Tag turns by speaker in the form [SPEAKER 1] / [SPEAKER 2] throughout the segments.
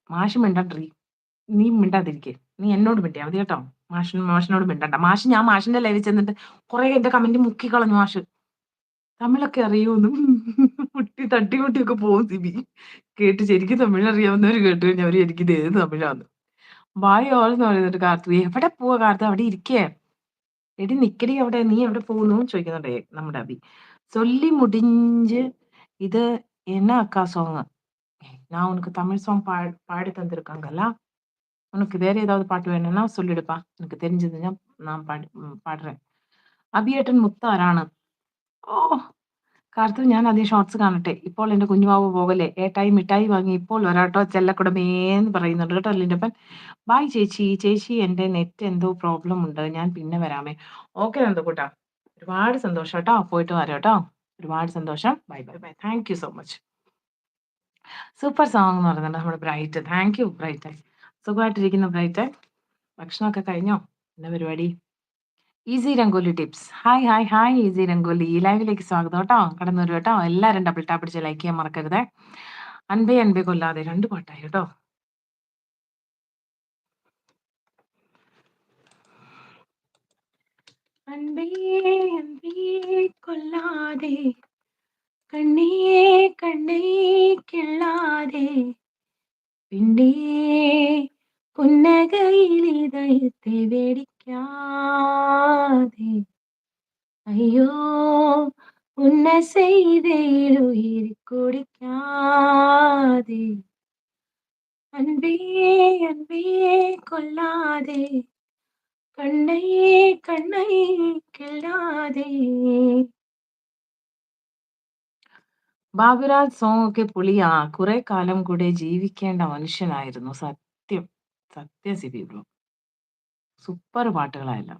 [SPEAKER 1] മാഷ് മിണ്ടട്രി. നീ മിണ്ടാതിരിക്ക്. നീ എന്നോട് മിണ്ടിയാ മതി കേട്ടോ. മാഷിനോട് മിണ്ടണ്ട. ഞാൻ മാഷിന്റെ ലൈവിൽ ചെന്നിട്ട് കുറെ എന്റെ കമന്റ് മുക്കിക്കളഞ്ഞു മാഷ്. തമിഴൊക്കെ അറിയോന്നും തട്ടിമുട്ടിയൊക്കെ പോകും സിബി. കേട്ട് ശരിക്കും തമിഴ് അറിയാവുന്നവര് കേട്ട് കഴിഞ്ഞാൽ അവര് എനിക്ക് ഇത് ഏത് തമിഴാന്ന്. ബായ് ഓൾ എന്ന് പറയുന്നുണ്ട് കാർത്തു. എവിടെ പോവാ കാർത്തു? അവിടെ ഇരിക്കേ. എടി നിക്കടി അവിടെ. നീ എവിടെ പോകുന്നു ചോദിക്കുന്നുണ്ടേ നമ്മുടെ അബി. சொல்லி முடிஞ்சு இது என்ன அக்கா சாங்? நான் உனக்கு தமிழ் சாங் பாடி தந்திருக்காங்கல்ல. உனக்கு வேற ஏதாவது பாட்டு வேணும்னா சொல்லிடுப்பா. எனக்கு தெரிஞ்சதுன்னா நான் பாடுறேன். അബിയേട്ടൻ മുത്താരാണ്. ഓ കാർത്തു, ഞാൻ ആദ്യം ഷോർട്സ് കാണട്ടെ. ഇപ്പോൾ എന്റെ കുഞ്ഞുവാവ് പോകല്ലേ. ഏട്ടായി മിഠായി വാങ്ങി ഇപ്പോൾ വരാട്ടോ ചെല്ലക്കുടമേന്ന് പറയുന്നുണ്ട് കേട്ടോ ലിൻഡപ്പൻ. ബായ് ചേച്ചി. ചേച്ചി എന്റെ നെറ്റ് എന്തോ പ്രോബ്ലം ഉണ്ട്. ഞാൻ പിന്നെ വരാമേ. ഓക്കെ നന്ദുകൂട്ടാ. ഒരുപാട് സന്തോഷം കേട്ടോ. പോയിട്ട് വരാം കേട്ടോ. ഒരുപാട് സന്തോഷം. Bye bye bye. Thank you so much. Super song എന്ന് പറയുന്നുണ്ട് നമ്മുടെ ബ്രൈറ്റ്. Thank you bright. സുഖമായിട്ടിരിക്കുന്നു ബ്രൈറ്റ്. ഭക്ഷണമൊക്കെ കഴിഞ്ഞോ? എന്താ പരിപാടി? Easy rangoli tips. Hi hi hi easy rangoli. ലൈവിലേക്ക് സ്വാഗതം കേട്ടോ. കടന്നു വരും കേട്ടോ. എല്ലാവരും ഡബിൾ ടാപ്പ് അടിച്ച് ലൈക്ക് ചെയ്യാൻ മറക്കരുത്. അൻപേ അൻപേ കൊല്ലാതെ 2 പാട്ടായി കേട്ടോ. അൻപേ അൻപേ കൊല്ലാതെ കണ്ണേ കണ്ണേ കിള്ളാതെ പിന്നേ പുന്നകയിൽ ഇതയത്തെ വേടിക്കാതെ ஐயோ உன்னை செய்தேன் உயிர் குடிக்காதே அன்பே அன்பே கொல்லாதே கண்ணை கண்ணை கிள்ளாதே. ബാബുരാജ് സോങ് ഒക്കെ പൊളിയാ. കുറെ കാലം കൂടെ ജീവിക്കേണ്ട മനുഷ്യനായിരുന്നു. സത്യം സത്യം സിബി ബ്രോ. സൂപ്പർ പാട്ടുകളായല്ലോ.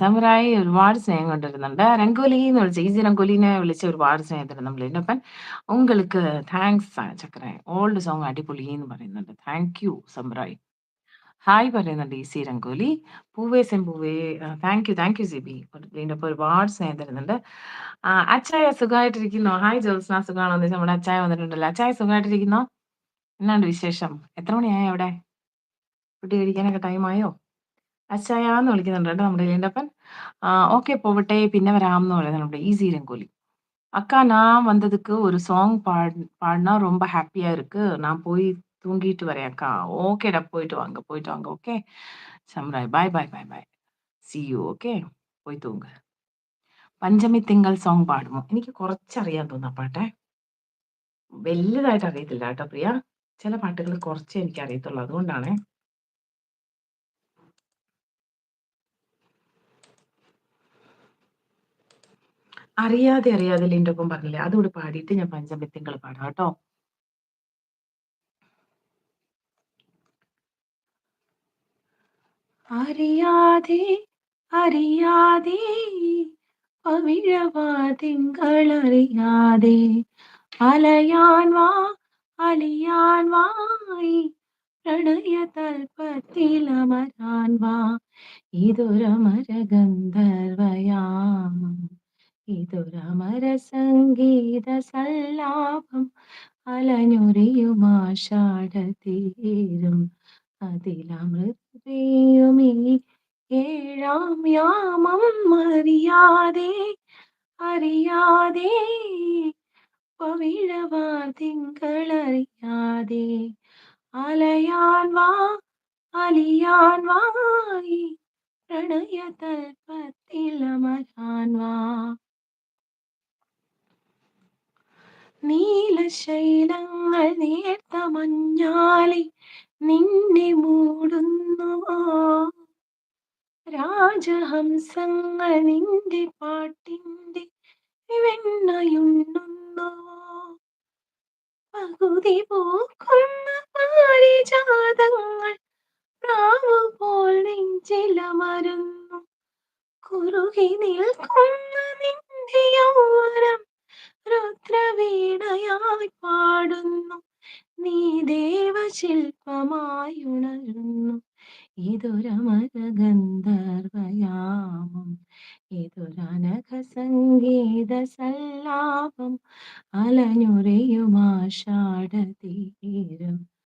[SPEAKER 1] സമുറായി ഒരുപാട് സ്നേഹം കൊണ്ടിരുന്നുണ്ട്. രംഗോലി എന്ന് വിളിച്ച ഈസി രംഗോലിനെ വിളിച്ച് ഒരുപാട് സ്നേഹം തരുന്നുണ്ട് ലിൻഡപ്പൻ. உங்களுக்கு താങ്ക്സ് ചക്കരെ. ഓൾഡ് സോങ് അടിപൊളി എന്ന് പറയുന്നുണ്ട്. Thank you Samurai. ഹായ് പറയുന്നുണ്ട് ഈസി രംഗോലി. പൂവേ സെമ്പൂവേ. Thank you Sibi. ലിൻഡപ്പൻ ഒരുപാട് സ്നേഹം തരുന്നുണ്ട്. അച്ചായ സുഖമായിട്ടിരിക്കുന്നോ? ഹായ് ജോത്സ്ന, സുഖമാണോ? എന്ന് നമ്മുടെ അച്ചായ വന്നിട്ടുണ്ടല്ലോ. അച്ചായ സുഖമായിട്ടിരിക്കുന്നോ? എന്നാണ്ട് വിശേഷം? എത്ര മണിയായി അവിടെ? ഫുഡ് കഴിക്കാനൊക്കെ ടൈമായോ? അച്ചായാന്ന് വിളിക്കുന്നുണ്ട് കേട്ടോ നമ്മുടെ ലിൻഡപ്പൻ. ஓகே போவட்டே பின்ன வராம்னு പറയുന്നത് നമ്മുടെ ഈസി രംഗോലി. அக்கா நான் வந்ததுக்கு ஒரு சாங் பாடுனா ரொம்ப ஹாப்பியா இருக்கு. நான் போய் தூங்கிட்டு வரேன் அக்கா. ஓகேடா போயிட்டு வாங்க, போயிட்டு வாங்க. Okay. Samurai bye bye bye bye. See you. Okay. പോയി തൂങ്ങ്. പഞ്ചമി തിങ്കൾ സോങ് പാടുമോ? എനിക്ക് കുറച്ചറിയാൻ തോന്നുന്നു ആ പാട്ടെ. വലുതായിട്ട് അറിയത്തില്ല കേട്ടോ പ്രിയ. ചില പാട്ടുകൾ കുറച്ചേ എനിക്ക് അറിയത്തുള്ളൂ. അതുകൊണ്ടാണ്. അറിയാതെ അറിയാതെ ലിൻ്റെ ഒപ്പം പറഞ്ഞില്ലേ, അതുകൂടി പാടിയിട്ട് ഞാൻ പഞ്ചമി തിങ്കൾ പാടാം കേട്ടോ. അറിയാതെ അറിയാതെ പവിഴവാതിങ്കളറിയാതെ അലയാൻ വാ അലിയാൻ വായി പ്രണയതൽപ്പത്തിലമരാൻ വാ. ഇതൊരമരഗന്ധർവയാമം, ഇതൊരമര സംഗീത സല്ലാപം, അലഞ്ഞുറിയുമാഷാഢതീരം അതിലമൃതയുമീ ഏഴാം യാമം. അറിയാതെ അറിയാതെ പവിഴവാതിങ്കളറിയാതെ അലയാൻ വാ അലിയാൻ വായി പ്രണയതൽപ്പത്തിലമരാൻ വാ. നീലശൈലങ്ങൾ നേർത്ത മഞ്ഞാലി നിന്നെ മൂടുന്നുവോ? രാജഹംസങ്ങൾ നിന്റെ പാട്ടിന്റെ വെണ്ണയുണ്ണുന്നുവോ? പകുതി പൂക്കുന്ന പാരിജാതങ്ങൾ പ്രാവുപോൽ നെഞ്ചിലമരുന്നു. കുറുകി നിൽക്കുന്ന നിന്റെ യൗവനം രുദ്രവീണയായി പാടുന്നു. നീ ദേവശില്പമായി ഉണരുന്നു. ഇതൊരമരഗന്ധർവയാമം, ഇതൊരനഘ സംഗീത സല്ലാപം, അലഞ്ഞുറിയുമാഷാഢതീരം